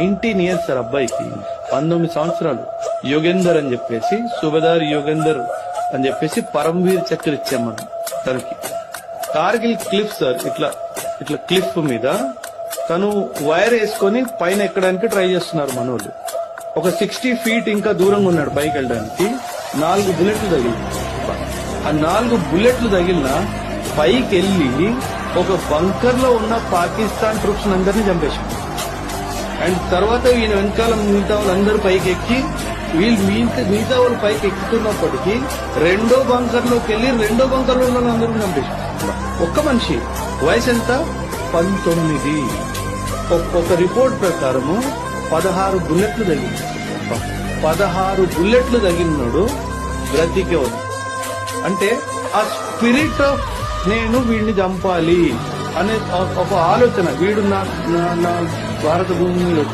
19 years sir అబ్బాయికి, 19 సంవత్సరాలు. యోగేందర్ అని చెప్పేసి, సుబేదార్ యోగేందర్ అని చెప్పేసి పరమవీర్ చక్ర ఇచ్చాం మనం తనకి. కార్గిల్ క్లిఫ్ సార్, ఇట్లా క్లిఫ్ మీద తను వైర్ వేసుకొని పైన ఎక్కడానికి ట్రై చేస్తున్నారు మనోళ్ళు. ఒక 60 feet ఇంకా దూరంగా ఉన్నాడు పైకి వెళ్ళడానికి. 4 బుల్లెట్లు తగిలి, ఆ 4 బుల్లెట్లు తగిలిన పైకి వెళ్ళి ఒక బంకర్ లో ఉన్న పాకిస్తాన్ ట్రూప్స్ అందరినీ చంపేశాడు. అండ్ తర్వాత ఈయన వెనకాల మిగతా వాళ్ళందరూ పైకి ఎక్కి, వీళ్ళు మిగతా వాళ్ళు పైకి ఎక్కుతున్నప్పటికీ రెండో బంకర్ లోకి వెళ్ళి రెండో బంకర్ లో ఉన్న అందరూ చంపేశాడు. ఒక్క మనిషి వయసు ఎంత? 19. ఒక రిపోర్ట్ ప్రకారము 16 బుల్లెట్లు తగిలింది. 16 బుల్లెట్లు తగిలినాడు బ్రతికే ఉంది. అంటే ఆ స్పిరిట్ ఆఫ్ నేను వీడిని చంపాలి అనే ఒక ఆలోచన, వీడు నా భారత భూమి మీద